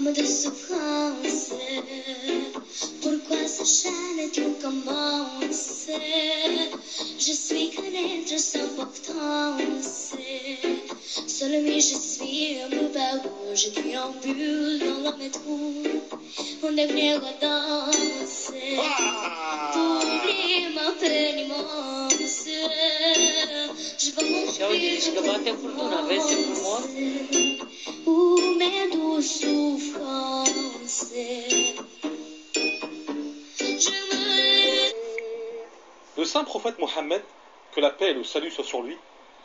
comme de souffrance. Pourquoi s'acharne tout commence? Je suis connaître sans pourtance. Seul lui je suis un boubaou, je déambule dans la métro. On devrait la danse pour oublier ma peine immense. Je vais m'enfuir où mes douces souffrances. Le saint prophète Mohammed, que la paix et le salut soient sur lui,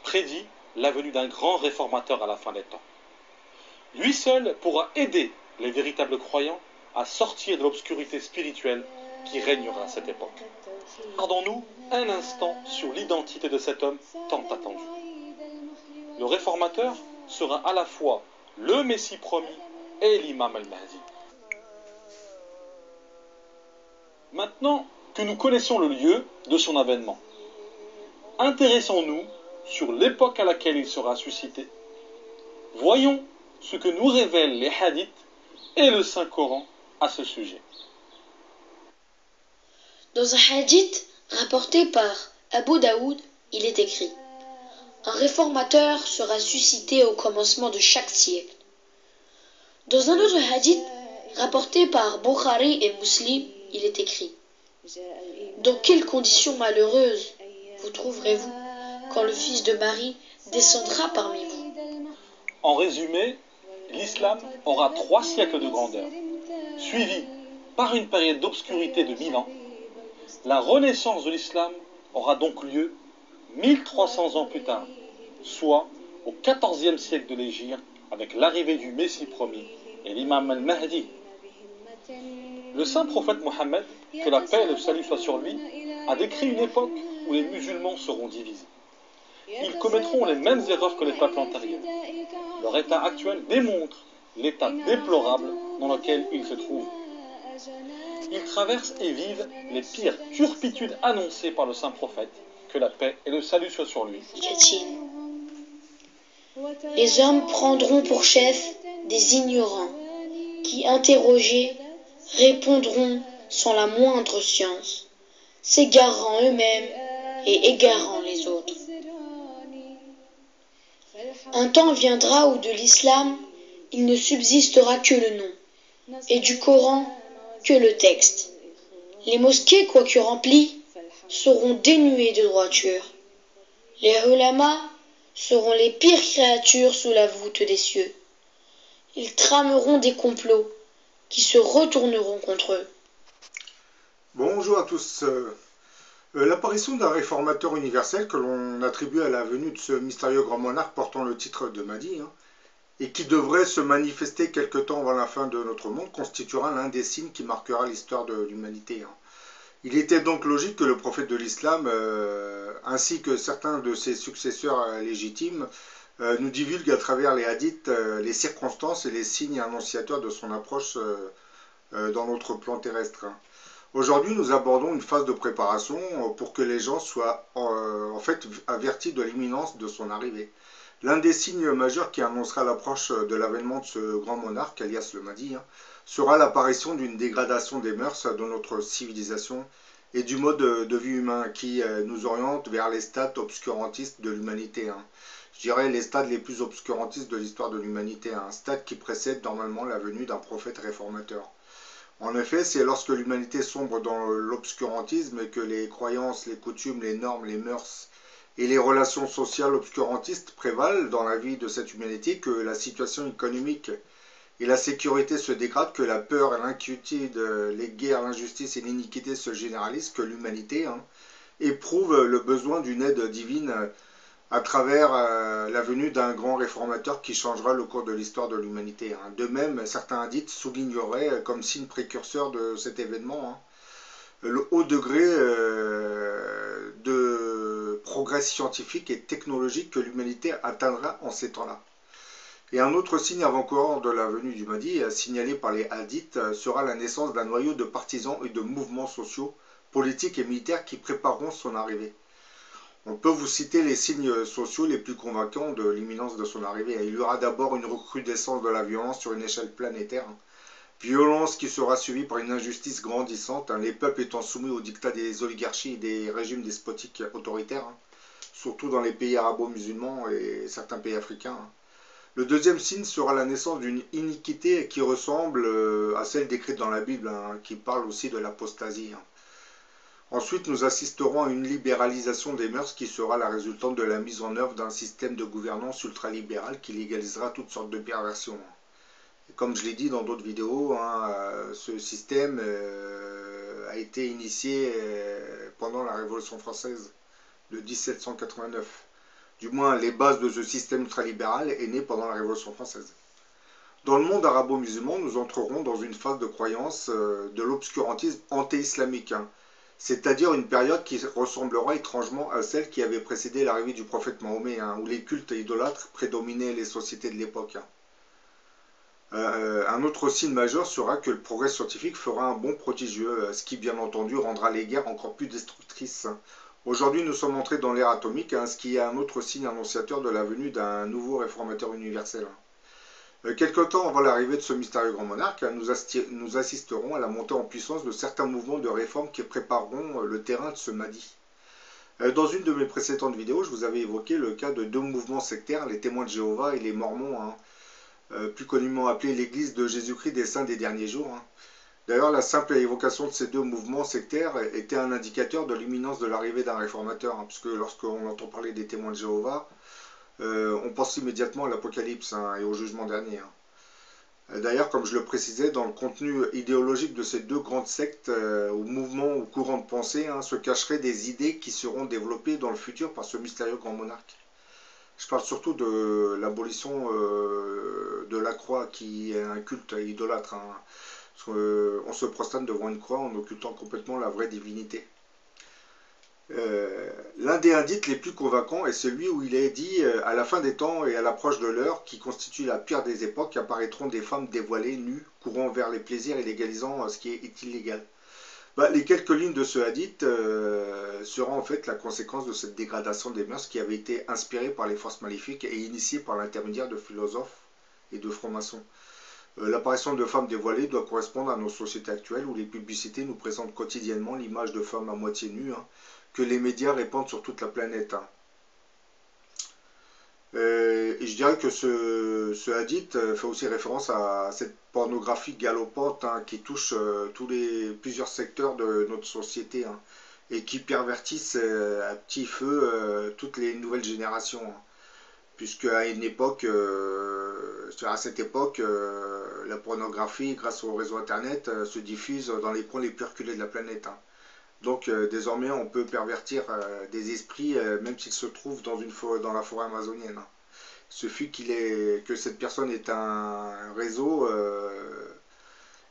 prédit la venue d'un grand réformateur à la fin des temps. Lui seul pourra aider les véritables croyants à sortir de l'obscurité spirituelle qui régnera à cette époque. Regardons-nous un instant sur l'identité de cet homme tant attendu. Le réformateur sera à la fois le Messie promis et l'imam al-Mahdi. Maintenant que nous connaissons le lieu de son avènement, intéressons-nous sur l'époque à laquelle il sera suscité. Voyons ce que nous révèlent les hadiths et le Saint-Coran à ce sujet. Dans un hadith rapporté par Abu Daoud, il est écrit: un réformateur sera suscité au commencement de chaque siècle. Dans un autre hadith rapporté par Bukhari et Muslim, il est écrit: dans quelles conditions malheureuses vous trouverez-vous quand le fils de Marie descendra parmi vous? En résumé, l'islam aura 3 siècles de grandeur, suivi par une période d'obscurité de 1000 ans. La renaissance de l'islam aura donc lieu 1300 ans plus tard, soit au XIVe siècle de l'Hégire, avec l'arrivée du Messie promis et l'imam al-Mahdi. Le saint prophète Mohammed, que la paix et le salut soient sur lui, a décrit une époque où les musulmans seront divisés. Ils commettront les mêmes erreurs que les peuples antérieurs. Leur état actuel démontre l'état déplorable dans lequel ils se trouvent. Ils traversent et vivent les pires turpitudes annoncées par le saint prophète, que la paix et le salut soient sur lui. Les hommes prendront pour chef des ignorants, qui, interrogés, répondront sans la moindre science, s'égarant eux-mêmes et égarant les autres. Un temps viendra où de l'islam, il ne subsistera que le nom, et du Coran, que le texte. Les mosquées, quoique remplies, seront dénuées de droiture. Les ulama seront les pires créatures sous la voûte des cieux. Ils trameront des complots qui se retourneront contre eux. Bonjour à tous. L'apparition d'un réformateur universel que l'on attribue à la venue de ce mystérieux grand monarque portant le titre de Mahdi, et qui devrait se manifester quelque temps avant la fin de notre monde, constituera l'un des signes qui marquera l'histoire de l'humanité. Il était donc logique que le prophète de l'islam, ainsi que certains de ses successeurs légitimes, nous divulguent à travers les hadiths les circonstances et les signes annonciateurs de son approche dans notre plan terrestre. Aujourd'hui, nous abordons une phase de préparation pour que les gens soient en fait avertis de l'imminence de son arrivée. L'un des signes majeurs qui annoncera l'approche de l'avènement de ce grand monarque, alias le Mahdi, sera l'apparition d'une dégradation des mœurs de notre civilisation et du mode de vie humain qui nous oriente vers les stades obscurantistes de l'humanité. Je dirais les stades les plus obscurantistes de l'histoire de l'humanité, un stade qui précède normalement la venue d'un prophète réformateur. En effet, c'est lorsque l'humanité sombre dans l'obscurantisme et que les croyances, les coutumes, les normes, les mœurs et les relations sociales obscurantistes prévalent dans la vie de cette humanité, que la situation économique et la sécurité se dégradent, que la peur et l'inquiétude, les guerres, l'injustice et l'iniquité se généralisent, que l'humanité éprouve le besoin d'une aide divine à travers la venue d'un grand réformateur qui changera le cours de l'histoire de l'humanité. De même, certains hadiths souligneraient comme signe précurseur de cet événement le haut degré de progrès scientifique et technologique que l'humanité atteindra en ces temps-là. Et un autre signe avant-coureur de la venue du Mahdi, signalé par les hadiths, sera la naissance d'un noyau de partisans et de mouvements sociaux, politiques et militaires qui prépareront son arrivée. On peut vous citer les signes sociaux les plus convaincants de l'imminence de son arrivée. Il y aura d'abord une recrudescence de la violence sur une échelle planétaire, Violence qui sera suivie par une injustice grandissante, les peuples étant soumis aux dictats des oligarchies et des régimes despotiques autoritaires, surtout dans les pays arabo-musulmans et certains pays africains. Le deuxième signe sera la naissance d'une iniquité qui ressemble à celle décrite dans la Bible, qui parle aussi de l'apostasie. Ensuite, nous assisterons à une libéralisation des mœurs qui sera la résultante de la mise en œuvre d'un système de gouvernance ultralibéral qui légalisera toutes sortes de perversions. Et comme je l'ai dit dans d'autres vidéos, ce système a été initié pendant la Révolution française de 1789. Du moins, les bases de ce système ultralibéral est né pendant la Révolution française. Dans le monde arabo-musulman, nous entrerons dans une phase de croyance de l'obscurantisme anti-islamique, c'est-à-dire une période qui ressemblera étrangement à celle qui avait précédé l'arrivée du prophète Mahomet, où les cultes idolâtres prédominaient les sociétés de l'époque. Un autre signe majeur sera que le progrès scientifique fera un bond prodigieux, ce qui bien entendu rendra les guerres encore plus destructrices. Aujourd'hui, nous sommes entrés dans l'ère atomique, ce qui est un autre signe annonciateur de la venue d'un nouveau réformateur universel. Quelque temps avant l'arrivée de ce mystérieux grand monarque, nous assisterons à la montée en puissance de certains mouvements de réforme qui prépareront le terrain de ce Mahdi. Dans une de mes précédentes vidéos, je vous avais évoqué le cas de deux mouvements sectaires, les témoins de Jéhovah et les Mormons, plus communément appelés l'Église de Jésus-Christ des Saints des Derniers Jours. D'ailleurs, la simple évocation de ces deux mouvements sectaires était un indicateur de l'imminence de l'arrivée d'un réformateur, puisque lorsqu'on entend parler des témoins de Jéhovah, on pense immédiatement à l'Apocalypse et au jugement dernier. D'ailleurs, comme je le précisais, dans le contenu idéologique de ces deux grandes sectes, ou mouvements ou courants de pensée, se cacheraient des idées qui seront développées dans le futur par ce mystérieux grand monarque. Je parle surtout de l'abolition de la croix, qui est un culte idolâtre. On se prosterne devant une croix en occultant complètement la vraie divinité. L'un des indices les plus convaincants est celui où il est dit à la fin des temps et à l'approche de l'heure qui constitue la pire des époques apparaîtront des femmes dévoilées, nues, courant vers les plaisirs et légalisant ce qui est illégal. Les quelques lignes de ce hadith seront en fait la conséquence de cette dégradation des mœurs qui avait été inspirée par les forces maléfiques et initiée par l'intermédiaire de philosophes et de francs-maçons. L'apparition de femmes dévoilées doit correspondre à nos sociétés actuelles où les publicités nous présentent quotidiennement l'image de femmes à moitié nues, que les médias répandent sur toute la planète. Et je dirais que ce hadith fait aussi référence à cette pornographie galopante qui touche plusieurs secteurs de notre société et qui pervertissent à petit feu toutes les nouvelles générations. Puisque à cette époque, la pornographie, grâce au réseau internet, se diffuse dans les coins les plus reculés de la planète. Donc désormais on peut pervertir des esprits même s'ils se trouvent dans la forêt amazonienne. Il suffit que cette personne ait un réseau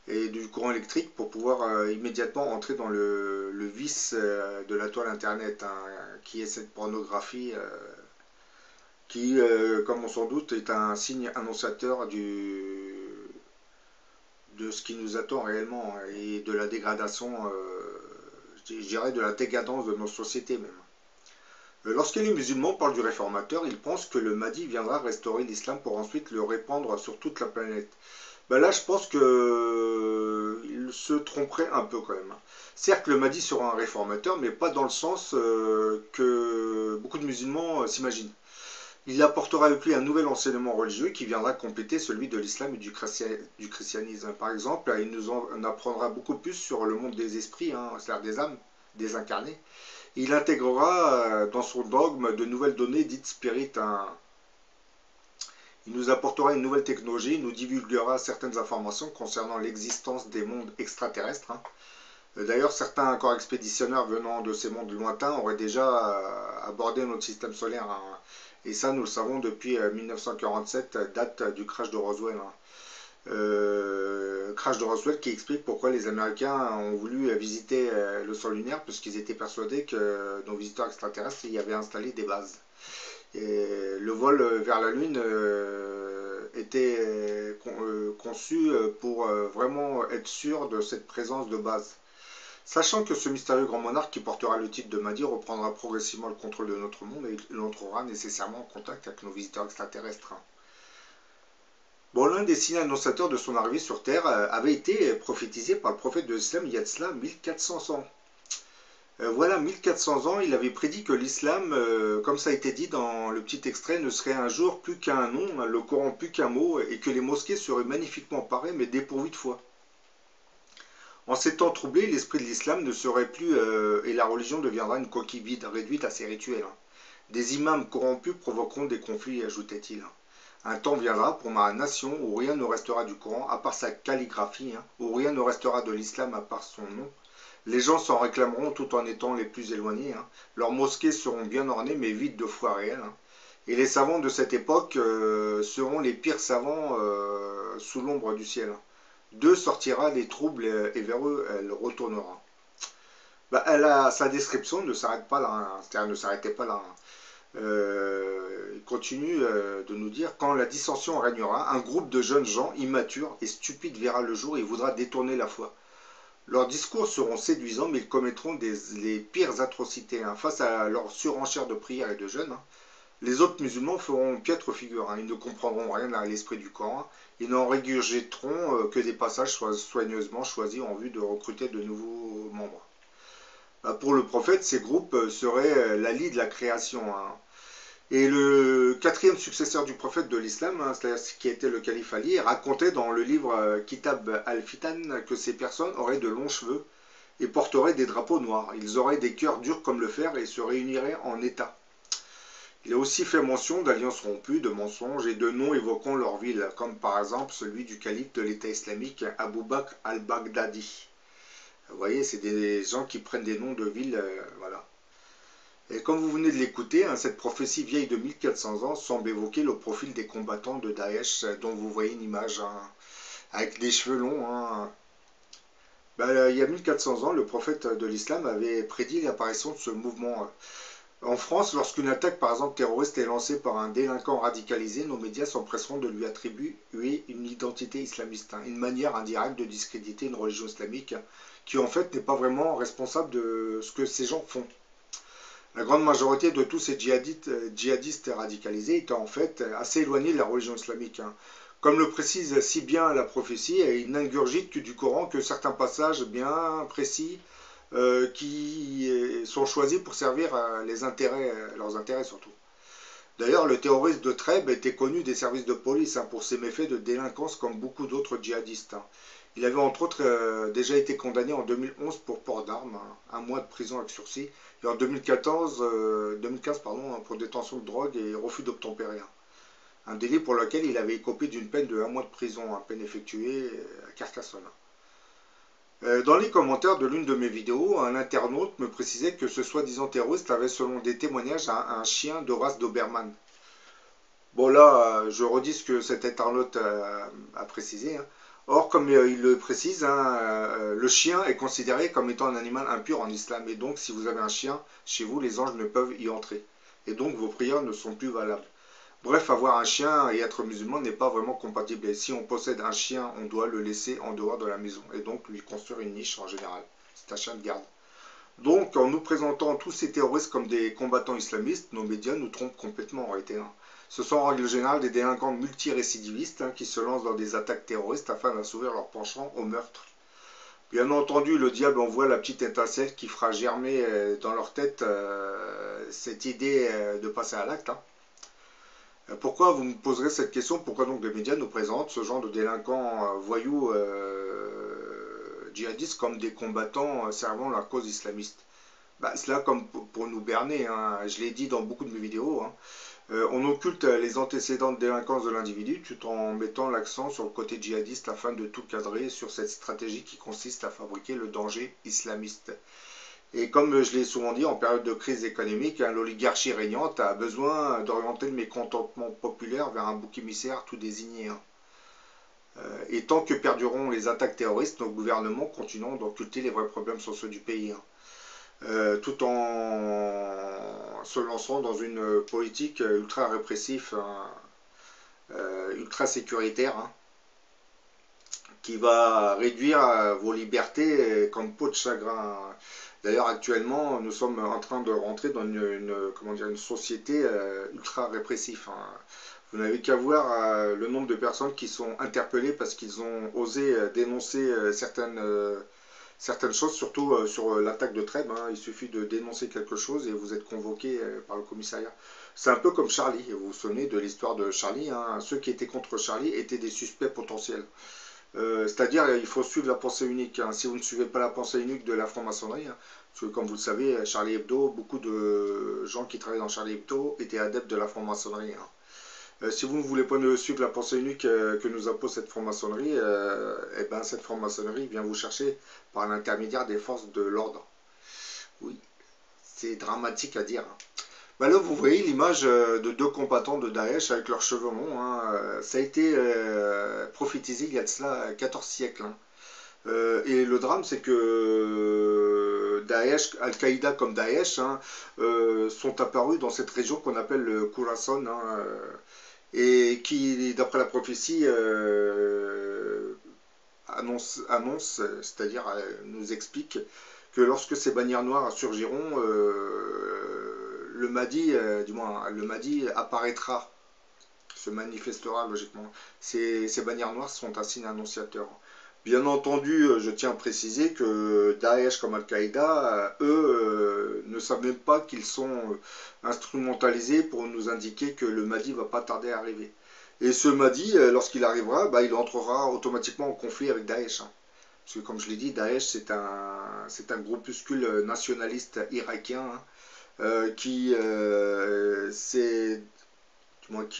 et du courant électrique pour pouvoir immédiatement entrer dans le vice de la toile internet, qui est cette pornographie qui, comme on s'en doute, est un signe annonciateur de ce qui nous attend réellement et de la dégradation, je dirais de la décadence de nos sociétés même. Lorsque les musulmans parlent du réformateur, ils pensent que le Mahdi viendra restaurer l'islam pour ensuite le répandre sur toute la planète. Là, je pense qu'ils se tromperaient un peu quand même. Certes, le Mahdi sera un réformateur, mais pas dans le sens que beaucoup de musulmans s'imaginent. Il apportera avec lui un nouvel enseignement religieux qui viendra compléter celui de l'islam et du christianisme. Par exemple, il nous en apprendra beaucoup plus sur le monde des esprits, c'est-à-dire des âmes désincarnées. Il intégrera dans son dogme de nouvelles données dites spirites. Il nous apportera une nouvelle technologie, nous divulguera certaines informations concernant l'existence des mondes extraterrestres. D'ailleurs, certains corps expéditionnaires venant de ces mondes lointains auraient déjà abordé notre système solaire. Et ça, nous le savons depuis 1947, date du crash de Roswell. Crash de Roswell qui explique pourquoi les Américains ont voulu visiter le sol lunaire, puisqu'ils étaient persuadés que nos visiteurs extraterrestres y avaient installé des bases. Et le vol vers la Lune était conçu pour vraiment être sûr de cette présence de base. Sachant que ce mystérieux grand monarque qui portera le titre de Mahdi reprendra progressivement le contrôle de notre monde et il entrera nécessairement en contact avec nos visiteurs extraterrestres. Bon, l'un des signes annonciateurs de son arrivée sur Terre avait été prophétisé par le prophète de l'islam il y a de cela 1400 ans. Voilà, 1400 ans, il avait prédit que l'islam, comme ça a été dit dans le petit extrait, ne serait un jour plus qu'un nom, le Coran plus qu'un mot, et que les mosquées seraient magnifiquement parées mais dépourvues de foi. En ces temps troublés, l'esprit de l'islam ne serait plus, et la religion deviendra une coquille vide, réduite à ses rituels. Des imams corrompus provoqueront des conflits, ajoutait-il. Un temps viendra pour ma nation où rien ne restera du Coran à part sa calligraphie, où rien ne restera de l'islam à part son nom. Les gens s'en réclameront tout en étant les plus éloignés. Leurs mosquées seront bien ornées mais vides de foi réelle. Et les savants de cette époque seront les pires savants sous l'ombre du ciel. D'eux sortira des troubles et vers eux elle retournera. Sa description ne s'arrête pas là, c'est-à-dire ne s'arrêtait pas là. Il continue de nous dire: quand la dissension régnera, un groupe de jeunes gens immatures et stupides verra le jour et voudra détourner la foi. Leurs discours seront séduisants, mais ils commettront les pires atrocités. Face à leur surenchère de prières et de jeûnes, les autres musulmans feront piètre figure. Ils ne comprendront rien à l'esprit du Coran. Ils n'en régurgiteront que des passages soigneusement choisis en vue de recruter de nouveaux membres. Pour le prophète, ces groupes seraient la lie de la création. Et le quatrième successeur du prophète de l'islam, c'est-à-dire qui était le calife Ali, racontait dans le livre Kitab al-Fitan que ces personnes auraient de longs cheveux et porteraient des drapeaux noirs. Ils auraient des cœurs durs comme le fer et se réuniraient en État. Il a aussi fait mention d'alliances rompues, de mensonges et de noms évoquant leur ville, comme par exemple celui du calife de l'État islamique, Abu Bakr al-Baghdadi. Vous voyez, c'est des gens qui prennent des noms de villes, voilà. Et comme vous venez de l'écouter, cette prophétie vieille de 1400 ans semble évoquer le profil des combattants de Daesh, dont vous voyez une image avec des cheveux longs. Il y a 1400 ans, le prophète de l'islam avait prédit l'apparition de ce mouvement. En France, lorsqu'une attaque par exemple terroriste est lancée par un délinquant radicalisé, nos médias s'empresseront de lui attribuer une identité islamiste, une manière indirecte de discréditer une religion islamique qui en fait n'est pas vraiment responsable de ce que ces gens font. La grande majorité de tous ces djihadistes radicalisés étaient en fait assez éloignés de la religion islamique. Comme le précise si bien la prophétie, ils n'ingurgitent que du Coran que certains passages bien précis qui sont choisis pour servir leurs intérêts surtout. D'ailleurs, le terroriste de Trèbes était connu des services de police pour ses méfaits de délinquance comme beaucoup d'autres djihadistes. Il avait entre autres déjà été condamné en 2011 pour port d'armes, 1 mois de prison avec sursis, et en 2015 pour détention de drogue et refus d'obtempérer. Un délit pour lequel il avait écopé d'une peine de 1 mois de prison, peine effectuée à Carcassonne. Dans les commentaires de l'une de mes vidéos, un internaute me précisait que ce soi-disant terroriste avait selon des témoignages un chien de race Doberman. Bon là, je redis ce que cet internaute a précisé. Or, comme il le précise, le chien est considéré comme étant un animal impur en islam. Et donc, si vous avez un chien chez vous, les anges ne peuvent y entrer. Et donc, vos prières ne sont plus valables. Bref, avoir un chien et être musulman n'est pas vraiment compatible. Et si on possède un chien, on doit le laisser en dehors de la maison. Et donc, lui construire une niche en général. C'est un chien de garde. Donc, en nous présentant tous ces terroristes comme des combattants islamistes, nos médias nous trompent complètement en réalité. Ce sont en règle générale des délinquants multirécidivistes qui se lancent dans des attaques terroristes afin d'assouvir leur penchant au meurtre. Bien entendu, le diable envoie la petite étincelle qui fera germer dans leur tête cette idée de passer à l'acte. Pourquoi, vous me poserez cette question, pourquoi donc les médias nous présentent ce genre de délinquants voyous djihadistes comme des combattants servant la cause islamiste? C'est là comme pour nous berner, je l'ai dit dans beaucoup de mes vidéos. On occulte les antécédents de délinquance de l'individu tout en mettant l'accent sur le côté djihadiste afin de tout cadrer sur cette stratégie qui consiste à fabriquer le danger islamiste. Et comme je l'ai souvent dit, en période de crise économique, l'oligarchie régnante a besoin d'orienter le mécontentement populaire vers un bouc émissaire tout désigné. Et tant que perdureront les attaques terroristes, nos gouvernements continueront d'occulter les vrais problèmes sociaux du pays. Tout en se lançant dans une politique ultra répressive, ultra sécuritaire, qui va réduire vos libertés comme peau de chagrin. D'ailleurs, actuellement, nous sommes en train de rentrer dans une société ultra répressive. Vous n'avez qu'à voir le nombre de personnes qui sont interpellées parce qu'ils ont osé dénoncer certaines choses, surtout sur l'attaque de Trèbes. Hein. Il suffit de dénoncer quelque chose et vous êtes convoqué par le commissariat. C'est un peu comme Charlie. Vous vous souvenez de l'histoire de Charlie. Hein. Ceux qui étaient contre Charlie étaient des suspects potentiels. C'est-à-dire, il faut suivre la pensée unique. Hein. Si vous ne suivez pas la pensée unique de la franc-maçonnerie, hein, parce que comme vous le savez, Charlie Hebdo, beaucoup de gens qui travaillent dans Charlie Hebdo étaient adeptes de la franc-maçonnerie. Hein. Si vous ne voulez pas suivre la pensée unique que nous impose cette franc-maçonnerie, eh ben, cette franc-maçonnerie vient vous chercher par l'intermédiaire des forces de l'ordre. Oui, c'est dramatique à dire. Hein. Bah là, vous voyez l'image de deux combattants de Daesh avec leurs cheveux longs. Hein. Ça a été prophétisé il y a de cela 14 siècles. Hein. Et le drame, c'est que Daesh, Al-Qaïda comme Daesh, hein, sont apparus dans cette région qu'on appelle le Khorasan, hein, et qui, d'après la prophétie, annonce c'est-à-dire nous explique que lorsque ces bannières noires surgiront, le Mahdi, du moins le Mahdi apparaîtra, se manifestera logiquement. Ces bannières noires sont un signe annonciateur. Bien entendu, je tiens à préciser que Daesh comme Al-Qaïda, eux, ne savent même pas qu'ils sont instrumentalisés pour nous indiquer que le Mahdi va pas tarder à arriver. Et ce Mahdi, lorsqu'il arrivera, bah, il entrera automatiquement en conflit avec Daesh. Hein. Parce que comme je l'ai dit, Daesh c'est un groupuscule nationaliste irakien, hein, qui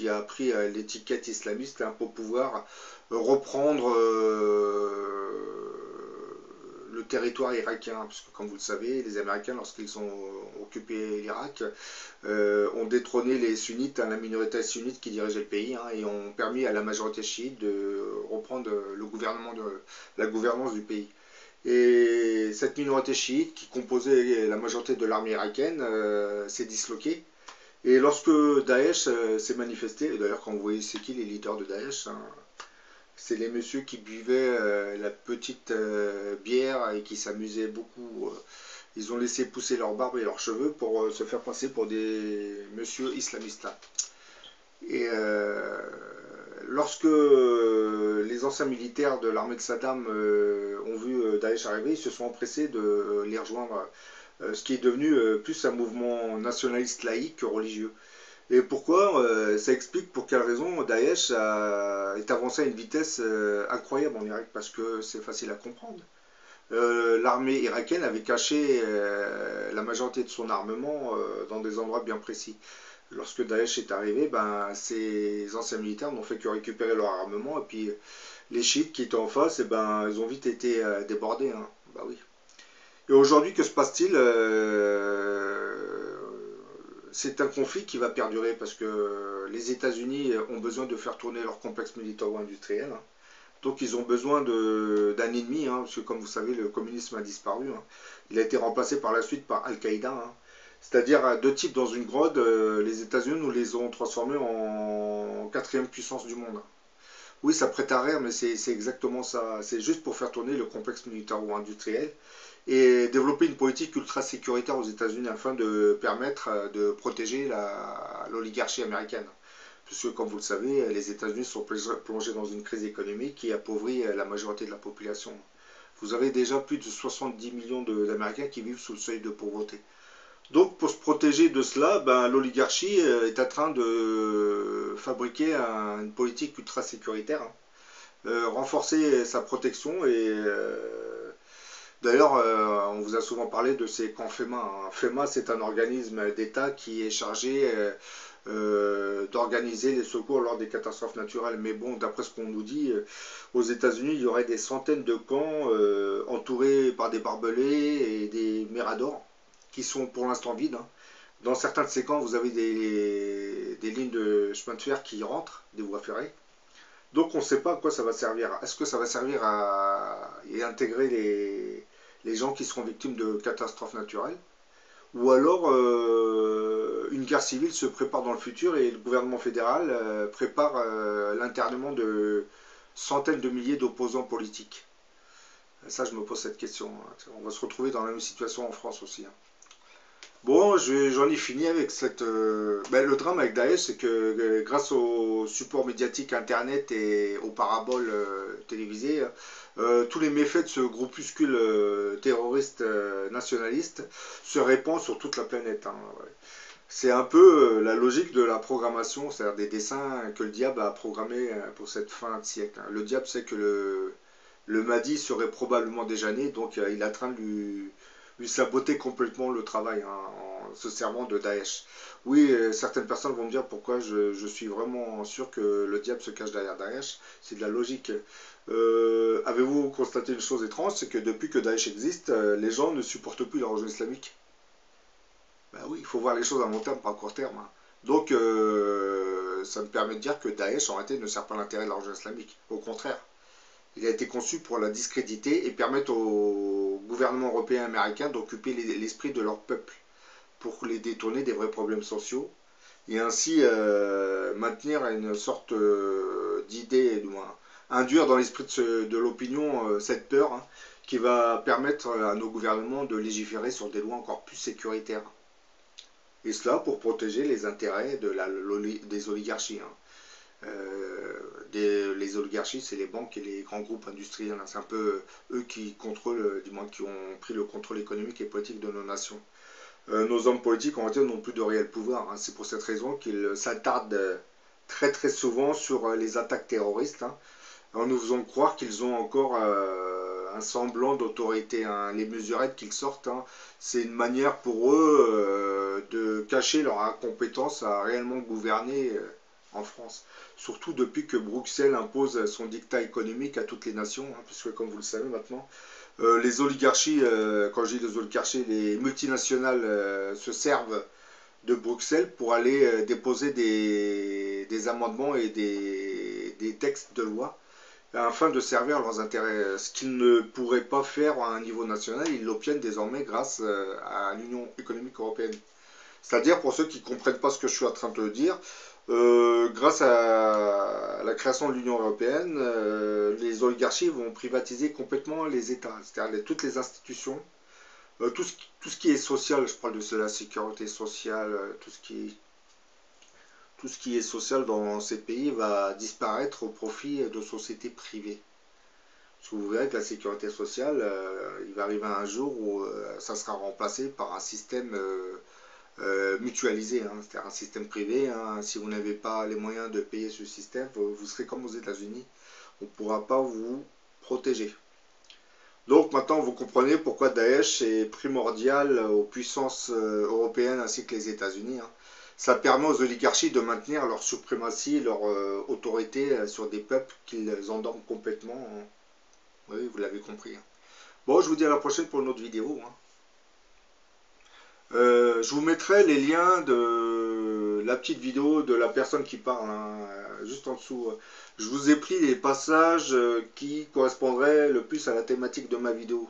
a pris l'étiquette islamiste hein, pour pouvoir reprendre le territoire irakien, parce que comme vous le savez, les Américains, lorsqu'ils ont occupé l'Irak, ont détrôné les sunnites, hein, la minorité sunnite qui dirigeait le pays, hein, et ont permis à la majorité chiite de reprendre la gouvernance du pays. Et cette minorité chiite, qui composait la majorité de l'armée irakienne, s'est disloquée. Et lorsque Daesh s'est manifesté, d'ailleurs quand vous voyez c'est qui les leaders de Daesh, hein, c'est les messieurs qui buvaient la petite bière et qui s'amusaient beaucoup. Ils ont laissé pousser leur barbe et leurs cheveux pour se faire passer pour des messieurs islamistes. Et lorsque les anciens militaires de l'armée de Saddam ont vu Daesh arriver, ils se sont empressés de les rejoindre, ce qui est devenu plus un mouvement nationaliste laïque que religieux. Et pourquoi ça explique pour quelle raison Daesh est avancé à une vitesse incroyable en Irak, parce que c'est facile à comprendre. L'armée irakienne avait caché la majorité de son armement dans des endroits bien précis. Lorsque Daesh est arrivé, ben, ces anciens militaires n'ont fait que récupérer leur armement, et puis les chiites qui étaient en face, et ben, ils ont vite été débordés. Hein. Bah oui. Et aujourd'hui, que se passe-t-il C'est un conflit qui va perdurer parce que les États-Unis ont besoin de faire tourner leur complexe militaro-industriel. Hein. Donc ils ont besoin d'un ennemi, hein, parce que comme vous savez, le communisme a disparu. Hein. Il a été remplacé par la suite par Al-Qaïda. Hein. C'est-à-dire deux types dans une grotte, les États-Unis nous les ont transformés en quatrième puissance du monde. Oui, ça prête à rire, mais c'est exactement ça. C'est juste pour faire tourner le complexe militaro-industriel et développer une politique ultra sécuritaire aux États-Unis afin de permettre de protéger l'oligarchie américaine. Puisque, comme vous le savez, les États-Unis sont plongés dans une crise économique qui appauvrit la majorité de la population. Vous avez déjà plus de 70 millions d'Américains qui vivent sous le seuil de pauvreté. Donc, pour se protéger de cela, ben, l'oligarchie est en train de fabriquer une politique ultra sécuritaire, hein, renforcer sa protection et d'ailleurs, on vous a souvent parlé de ces camps FEMA. Hein. FEMA, c'est un organisme d'État qui est chargé d'organiser les secours lors des catastrophes naturelles. Mais bon, d'après ce qu'on nous dit, aux États-Unis, il y aurait des centaines de camps entourés par des barbelés et des miradors qui sont pour l'instant vides. Hein. Dans certains de ces camps, vous avez des lignes de chemin de fer qui rentrent, des voies ferrées. Donc on ne sait pas à quoi ça va servir. Est-ce que ça va servir à intégrer les gens qui seront victimes de catastrophes naturelles? Ou alors une guerre civile se prépare dans le futur et le gouvernement fédéral prépare l'internement de centaines de milliers d'opposants politiques. Ça, je me pose cette question. On va se retrouver dans la même situation en France aussi. Bon, j'en ai fini avec cette... le drame avec Daesh, c'est que grâce au support médiatique Internet et aux paraboles télévisées, tous les méfaits de ce groupuscule terroriste nationaliste se répandent sur toute la planète. Hein, ouais. C'est un peu la logique de la programmation, c'est-à-dire des dessins que le diable a programmés pour cette fin de siècle. Hein. Le diable sait que le Mahdi serait probablement déjà né, donc il est en train de lui saboter complètement le travail hein, en se servant de Daesh. Oui, certaines personnes vont me dire pourquoi je suis vraiment sûr que le diable se cache derrière Daesh. C'est de la logique. Avez-vous constaté une chose étrange, c'est que depuis que Daesh existe, les gens ne supportent plus la religion islamique. Ben oui, il faut voir les choses à long terme, pas à court terme. Hein. Donc, ça me permet de dire que Daesh, en réalité, ne sert pas l'intérêt de la religion islamique. Au contraire. Il a été conçu pour la discréditer et permettre au gouvernement européen et américain d'occuper l'esprit de leur peuple pour les détourner des vrais problèmes sociaux et ainsi maintenir une sorte d'idée, du moins induire dans l'esprit de l'opinion cette peur hein, qui va permettre à nos gouvernements de légiférer sur des lois encore plus sécuritaires. Et cela pour protéger les intérêts des oligarchies. Hein. Les oligarchies, c'est les banques et les grands groupes industriels. Hein. C'est un peu eux qui contrôlent, du moins qui ont pris le contrôle économique et politique de nos nations. Nos hommes politiques, on va dire, n'ont plus de réel pouvoir. Hein. C'est pour cette raison qu'ils s'attardent très très souvent sur les attaques terroristes, hein, en nous faisant croire qu'ils ont encore un semblant d'autorité. Hein. Les mesurettes qu'ils sortent, hein, c'est une manière pour eux de cacher leur incompétence à réellement gouverner en France. Surtout depuis que Bruxelles impose son dictat économique à toutes les nations, hein, puisque comme vous le savez maintenant, les oligarchies, quand je dis les oligarchies, les multinationales se servent de Bruxelles pour aller déposer des amendements et des textes de loi afin de servir leurs intérêts. Ce qu'ils ne pourraient pas faire à un niveau national, ils l'obtiennent désormais grâce à l'Union économique européenne. C'est-à-dire, pour ceux qui ne comprennent pas ce que je suis en train de dire, grâce à la création de l'Union européenne, les oligarchies vont privatiser complètement les États, c'est-à-dire toutes les institutions, tout ce qui est social, je parle de la sécurité sociale, tout ce qui est social dans ces pays va disparaître au profit de sociétés privées. Parce que vous verrez que la sécurité sociale, il va arriver un jour où ça sera remplacé par un système mutualisé, hein, c'est-à-dire un système privé. Hein. Si vous n'avez pas les moyens de payer ce système, vous serez comme aux États-Unis, on ne pourra pas vous protéger. Donc maintenant vous comprenez pourquoi Daesh est primordial aux puissances européennes ainsi que les États-Unis. Hein. Ça permet aux oligarchies de maintenir leur suprématie, leur autorité sur des peuples qu'ils endorment complètement. Hein. Oui, vous l'avez compris. Hein. Bon, je vous dis à la prochaine pour une autre vidéo. Hein. Je vous mettrai les liens de la petite vidéo de la personne qui parle, hein, juste en dessous. Je vous ai pris les passages qui correspondraient le plus à la thématique de ma vidéo.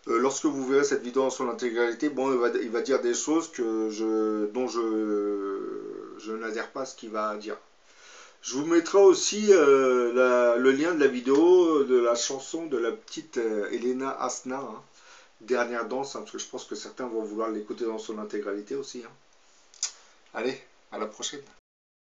Lorsque vous verrez cette vidéo en son intégralité, bon, il va dire des choses dont je n'adhère pas à ce qu'il va dire. Je vous mettrai aussi le lien de la vidéo de la chanson de la petite Elena Asna, hein. Dernière danse, hein, parce que je pense que certains vont vouloir l'écouter dans son intégralité aussi. Hein. Allez, à la prochaine.